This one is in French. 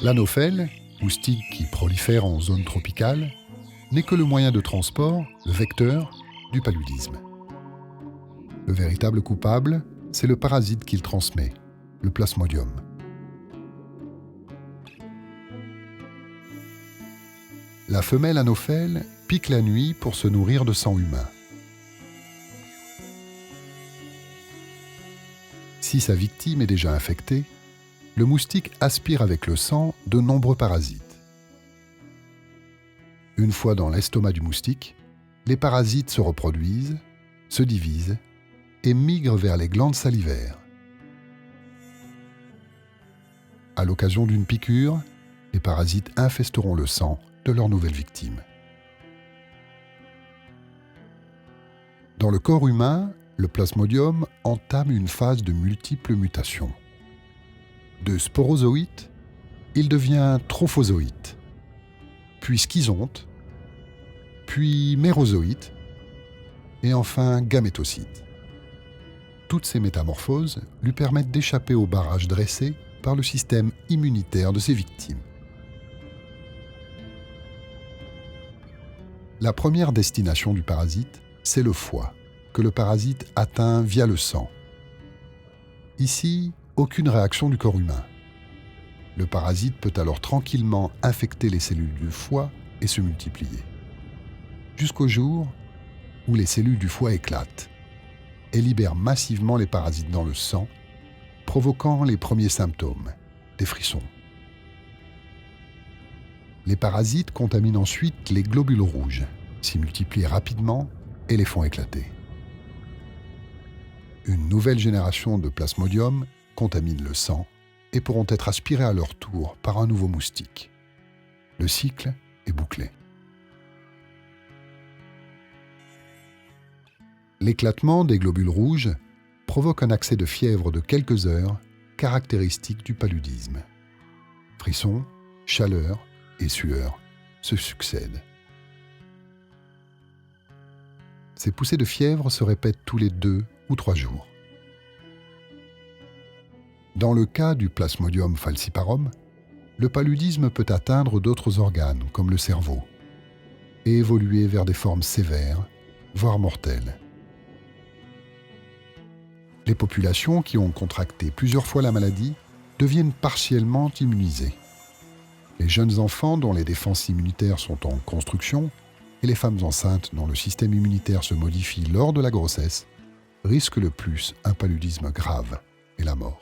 L'anophèle, moustique qui prolifère en zone tropicale, n'est que le moyen de transport, le vecteur, du paludisme. Le véritable coupable, c'est le parasite qu'il transmet, le plasmodium. La femelle anophèle pique la nuit pour se nourrir de sang humain. Si sa victime est déjà infectée, le moustique aspire avec le sang de nombreux parasites. Une fois dans l'estomac du moustique, les parasites se reproduisent, se divisent et migrent vers les glandes salivaires. À l'occasion d'une piqûre, les parasites infesteront le sang de leur nouvelle victime. Dans le corps humain, le plasmodium entame une phase de multiples mutations. De sporozoïte, il devient trophozoïte, puis schizonte, puis mérozoïte, et enfin gamétocyte. Toutes ces métamorphoses lui permettent d'échapper au barrage dressé par le système immunitaire de ses victimes. La première destination du parasite, c'est le foie, que le parasite atteint via le sang. Ici, aucune réaction du corps humain. Le parasite peut alors tranquillement infecter les cellules du foie et se multiplier. Jusqu'au jour où les cellules du foie éclatent et libèrent massivement les parasites dans le sang, provoquant les premiers symptômes, des frissons. Les parasites contaminent ensuite les globules rouges, s'y multiplient rapidement et les font éclater. Une nouvelle génération de plasmodium contamine le sang et pourront être aspirés à leur tour par un nouveau moustique. Le cycle est bouclé. L'éclatement des globules rouges provoque un accès de fièvre de quelques heures, caractéristique du paludisme. Frissons, chaleur et sueur se succèdent. Ces poussées de fièvre se répètent tous les 2 ou 3 jours. Dans le cas du Plasmodium falciparum, le paludisme peut atteindre d'autres organes, comme le cerveau, et évoluer vers des formes sévères, voire mortelles. Les populations qui ont contracté plusieurs fois la maladie deviennent partiellement immunisées. Les jeunes enfants dont les défenses immunitaires sont en construction et les femmes enceintes dont le système immunitaire se modifie lors de la grossesse risquent le plus un paludisme grave et la mort.